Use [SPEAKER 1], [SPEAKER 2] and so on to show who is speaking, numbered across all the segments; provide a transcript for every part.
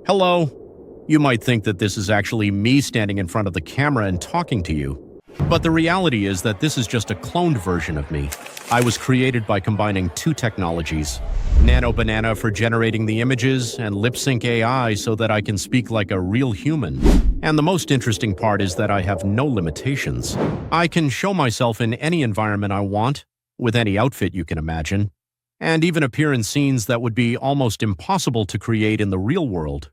[SPEAKER 1] Hello. You might think that this is actually me standing in front of the camera and talking to you. But the reality is that this is just a cloned version of me. I was created by combining two technologies, nanobanana for generating the images and lipsync AI so that I can speak like a real human. And the most interesting part is that I have no limitations. I can show myself in any environment I want, with any outfit you can imagine, and even appear in scenes that would be almost impossible to create in the real world.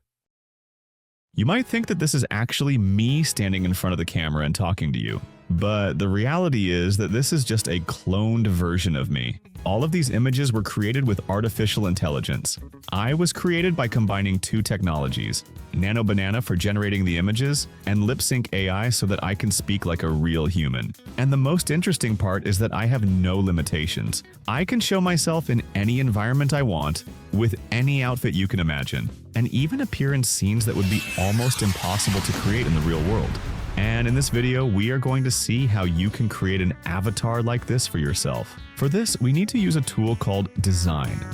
[SPEAKER 2] You might think that this is actually me standing in front of the camera and talking to you, but the reality is that this is just a cloned version of me. All of these images were created with artificial intelligence. I was created by combining two technologies, nanobanana for generating the images and lipsync AI so that I can speak like a real human. And the most interesting part is that I have no limitations. I can show myself in any environment I want, with any outfit you can imagine, and even appear in scenes that would be almost impossible to create in the real world. And in this video, we are going to see how you can create an avatar like this for yourself. For this, we need to use a tool called Dzine.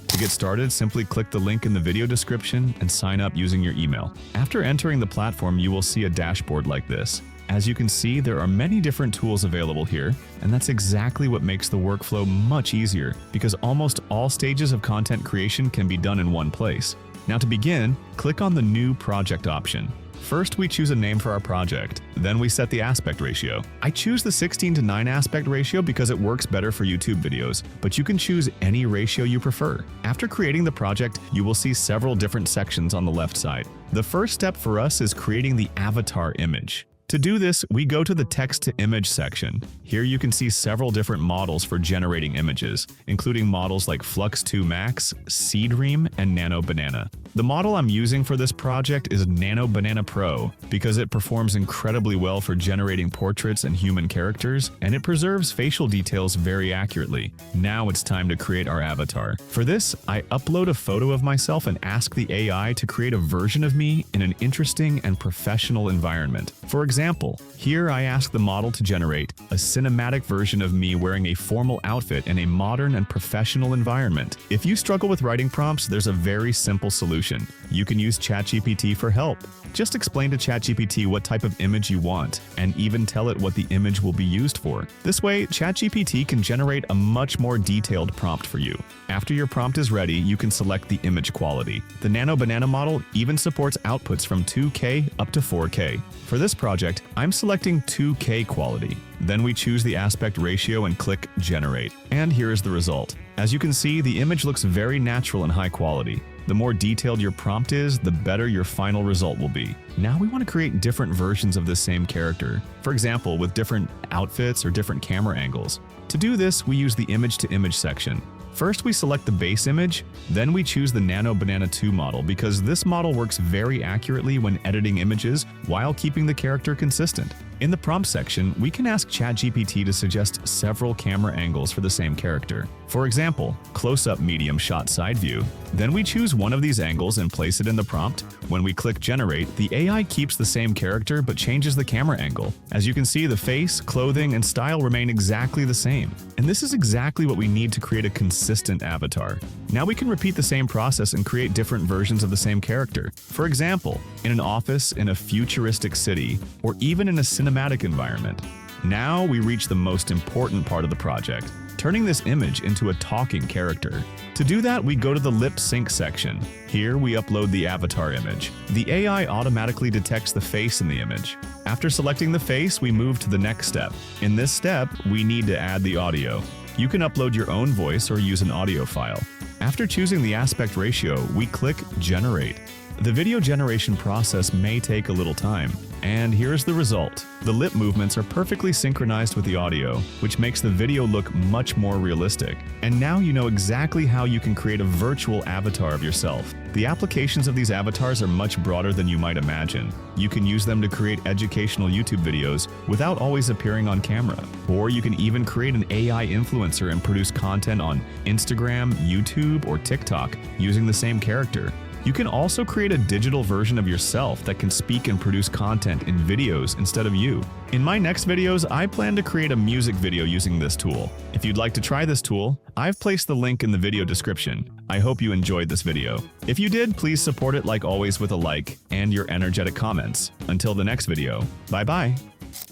[SPEAKER 2] To get started, simply click the link in the video description and sign up using your email. After entering the platform, you will see a dashboard like this. As you can see, there are many different tools available here, and that's exactly what makes the workflow much easier, because almost all stages of content creation can be done in one place. Now to begin, click on the New Project option. First, we choose a name for our project. Then we set the aspect ratio. I choose the 16:9 aspect ratio because it works better for YouTube videos, but you can choose any ratio you prefer. After creating the project, you will see several different sections on the left side. The first step for us is creating the avatar image. To do this, we go to the text-to-image section. Here you can see several different models for generating images, including models like Flux 2 Max, Seedream, and nanobanana. The model I'm using for this project is nanobanana Pro because it performs incredibly well for generating portraits and human characters, and it preserves facial details very accurately. Now it's time to create our avatar. For this, I upload a photo of myself and ask the AI to create a version of me in an interesting and professional environment. For example, here I ask the model to generate a cinematic version of me wearing a formal outfit in a modern and professional environment. If you struggle with writing prompts, there's a very simple solution. You can use ChatGPT for help. Just explain to ChatGPT what type of image you want, and even tell it what the image will be used for. This way, ChatGPT can generate a much more detailed prompt for you. After your prompt is ready, you can select the image quality. The nanobanana model even supports outputs from 2K up to 4K. For this project, I'm selecting 2K quality. Then we choose the aspect ratio and click Generate. And here is the result. As you can see, the image looks very natural and high quality. The more detailed your prompt is, the better your final result will be. Now we want to create different versions of this same character. For example, with different outfits or different camera angles. To do this, we use the image-to-image section. First, we select the base image, then we choose the nanobanana 2 model because this model works very accurately when editing images while keeping the character consistent. In the prompt section, we can ask ChatGPT to suggest several camera angles for the same character. For example, close-up medium shot side view. Then we choose one of these angles and place it in the prompt. When we click Generate, the AI keeps the same character but changes the camera angle. As you can see, the face, clothing, and style remain exactly the same. And this is exactly what we need to create a consistent avatar. Now we can repeat the same process and create different versions of the same character. For example, in an office, in a futuristic city, or even in a cinematic environment. Now we reach the most important part of the project, turning this image into a talking character. To do that, we go to the lip sync section. Here we upload the avatar image. The AI automatically detects the face in the image. After selecting the face, we move to the next step. In this step, we need to add the audio. You can upload your own voice or use an audio file. After choosing the aspect ratio, we click Generate. The video generation process may take a little time. And here's the result. The lip movements are perfectly synchronized with the audio, which makes the video look much more realistic. And now you know exactly how you can create a virtual avatar of yourself. The applications of these avatars are much broader than you might imagine. You can use them to create educational YouTube videos without always appearing on camera. Or you can even create an AI influencer and produce content on Instagram, YouTube, or TikTok using the same character. You can also create a digital version of yourself that can speak and produce content in videos instead of you. In my next videos, I plan to create a music video using this tool. If you'd like to try this tool, I've placed the link in the video description. I hope you enjoyed this video. If you did, please support it like always with a like and your energetic comments. Until the next video, bye-bye.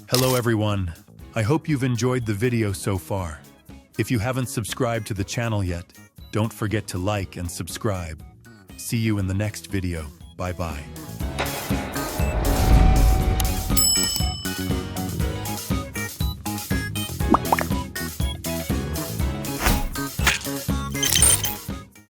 [SPEAKER 3] Hello everyone. I hope you've enjoyed the video so far. If you haven't subscribed to the channel yet, don't forget to like and subscribe. See you in the next video. Bye-bye.